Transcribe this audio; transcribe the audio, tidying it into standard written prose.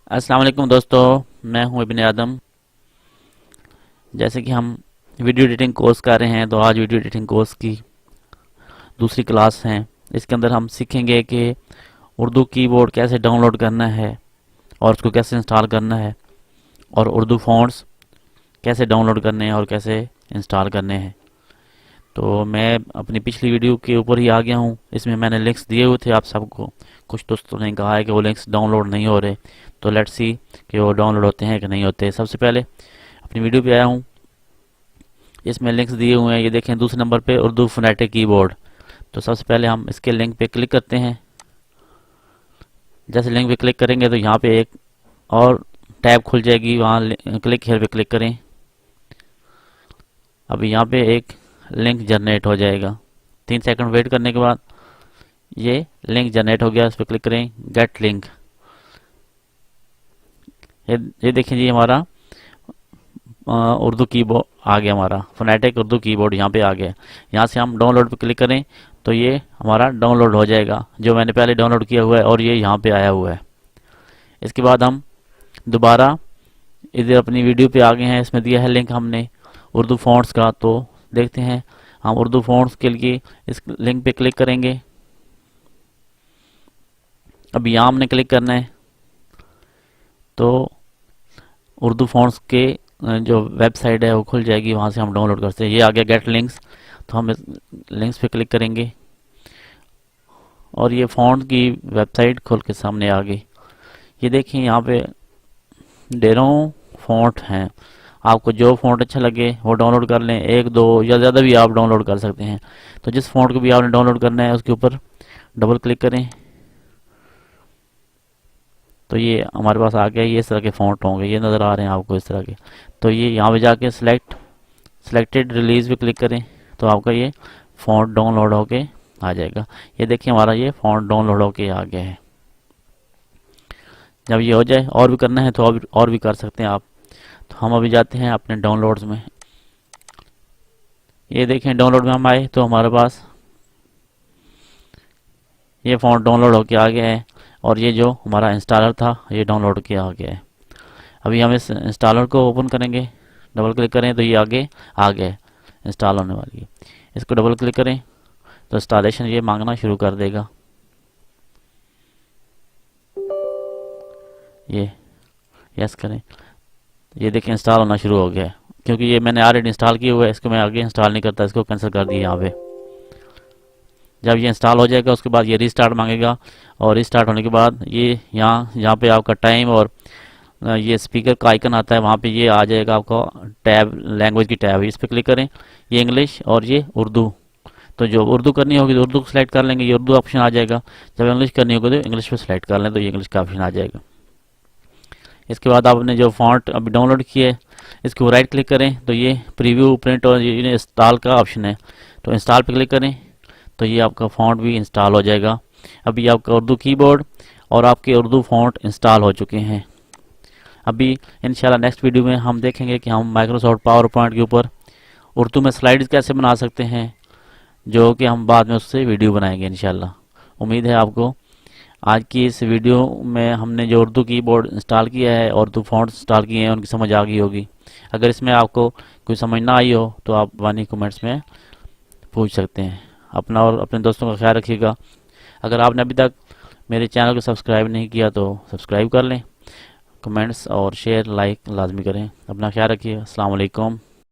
अस्सलाम वालेकुम दोस्तों, मैं हूं इब्ने आदम। जैसे कि हम वीडियो एडिटिंग कोर्स कर रहे हैं, तो आज वीडियो एडिटिंग कोर्स की दूसरी क्लास है। इसके अंदर हम सीखेंगे कि उर्दू कीबोर्ड कैसे डाउनलोड करना है और उसको कैसे इंस्टॉल करना है, और उर्दू फ़ॉन्ट्स कैसे डाउनलोड करने हैं और कैसे इंस्टॉल करने हैं। तो मैं अपनी पिछली वीडियो के ऊपर ही आ गया हूँ। इसमें मैंने लिंक्स दिए हुए थे आप सबको। कुछ दोस्तों ने कहा है कि वो लिंक्स डाउनलोड नहीं हो रहे, तो लेट्स सी कि वो डाउनलोड होते हैं कि नहीं होते। सबसे पहले अपनी वीडियो पे आया हूँ, इसमें लिंक्स दिए हुए हैं। ये देखें, दूसरे नंबर पे उर्दू फोनेटिक कीबोर्ड। तो सबसे पहले हम इसके लिंक पे क्लिक करते हैं। जैसे लिंक पे क्लिक करेंगे तो यहाँ पे एक और टैब खुल जाएगी, वहाँ क्लिक हेयर पे क्लिक करें। अभी यहाँ पे एक लिंक जनरेट हो जाएगा। 3 सेकंड वेट करने के बाद ये लिंक जनरेट हो गया। इस पर क्लिक करें, गेट लिंक। ये देखें जी, हमारा उर्दू कीबोर्ड आ गया, हमारा फोनेटिक उर्दू कीबोर्ड यहाँ पे आ गया। यहाँ से हम डाउनलोड पे क्लिक करें तो ये हमारा डाउनलोड हो जाएगा, जो मैंने पहले डाउनलोड किया हुआ है, और ये यहाँ पे आया हुआ है। इसके बाद हम दोबारा इधर अपनी वीडियो पे आ गए हैं। इसमें दिया है लिंक हमने उर्दू फ़ॉन्ट्स का। तो देखते हैं, हम उर्दू फ़ॉन्ट्स के लिए इस लिंक पे क्लिक करेंगे। अब यहाँ हमने क्लिक करना है तो उर्दू फ़ॉन्ट्स के जो वेबसाइट है वो खुल जाएगी, वहाँ से हम डाउनलोड करते हैं। ये आ गया गेट लिंक्स। तो हम इस लिंक्स पे क्लिक करेंगे और ये फ़ॉन्ट की वेबसाइट खुल के सामने आ गई। ये देखिए, यहाँ पे ढेरों फ़ॉन्ट हैं। आपको जो फ़ॉन्ट अच्छा लगे वो डाउनलोड कर लें। एक दो या ज़्यादा भी आप डाउनलोड कर सकते हैं। तो जिस फ़ॉन्ट को भी आपने डाउनलोड करना है उसके ऊपर डबल क्लिक करें तो ये हमारे पास आ गया। ये इस तरह के फ़ॉन्ट होंगे, ये नज़र आ रहे हैं आपको इस तरह के। तो ये यहाँ पे जाके सिलेक्टेड रिलीज़ पे क्लिक करें तो आपका ये फ़ॉन्ट डाउनलोड होके आ जाएगा। ये देखिए, हमारा ये फ़ॉन्ट डाउनलोड होके आ गया है। जब ये हो जाए, और भी करना है तो और भी कर सकते हैं आप। तो हम अभी जाते हैं अपने डाउनलोड्स में। ये देखें, डाउनलोड में हम आए तो हमारे पास ये फ़ॉन्ट डाउनलोड होके आ गया है, और ये जो हमारा इंस्टॉलर था ये डाउनलोड किया आ गया है। अभी हम इस इंस्टॉलर को ओपन करेंगे। डबल क्लिक करें तो ये आगे आ गया है, इंस्टॉल होने वाली है। इसको डबल क्लिक करें तो इंस्टॉलेशन ये मांगना शुरू कर देगा। ये यस करें, ये देखिए इंस्टॉल होना शुरू हो गया है। क्योंकि ये मैंने ऑलरेडी इंस्टॉल किया हुआ है, इसको मैं आगे इंस्टॉल नहीं करता, इसको कैंसिल कर दिया यहाँ पे। जब ये इंस्टॉल हो जाएगा उसके बाद ये रीस्टार्ट मांगेगा, और रीस्टार्ट होने के बाद ये यहाँ पे आपका टाइम और ये स्पीकर का आइकन आता है, वहाँ पे ये आ जाएगा आपका टैब, लैंग्वेज की टैब। इस पर क्लिक करें, ये इंग्लिश और ये उर्दू। तो जो उर्दू करनी होगी तो उर्दू को सिलेक्ट कर लेंगे, ये उर्दू ऑप्शन आ जाएगा। जब इंग्लिश करनी होगी तो इंग्लिश पे सिलेक्ट कर लें तो ये इंग्लिश का ऑप्शन आ जाएगा। इसके बाद आपने जो फॉन्ट अभी डाउनलोड किया है इसके ऊपर राइट क्लिक करें तो ये प्रीव्यू, प्रिंट और ये इंस्टॉल का ऑप्शन है। तो इंस्टॉल पे क्लिक करें तो ये आपका फ़ॉन्ट भी इंस्टॉल हो जाएगा। अभी आपका उर्दू कीबोर्ड और आपके उर्दू फ़ॉन्ट इंस्टॉल हो चुके हैं। अभी इंशाल्लाह नेक्स्ट वीडियो में हम देखेंगे कि हम माइक्रोसॉफ्ट पावर पॉइंट के ऊपर उर्दू में स्लाइड्स कैसे बना सकते हैं, जो कि हम बाद में उससे वीडियो बनाएंगे इंशाल्लाह। उम्मीद है आपको आज की इस वीडियो में हमने जो उर्दू कीबोर्ड इंस्टॉल किया है और उर्दू फ़ॉन्ट इंस्टॉल किए हैं उनकी समझ आ गई होगी। अगर इसमें आपको कोई समझ ना आई हो तो आप वानी कमेंट्स में पूछ सकते हैं। अपना और अपने दोस्तों का ख्याल रखिएगा। अगर आपने अभी तक मेरे चैनल को सब्सक्राइब नहीं किया तो सब्सक्राइब कर लें। कमेंट्स और शेयर लाइक लाजमी करें। अपना ख्याल रखिए। अस्सलाम वालेकुम।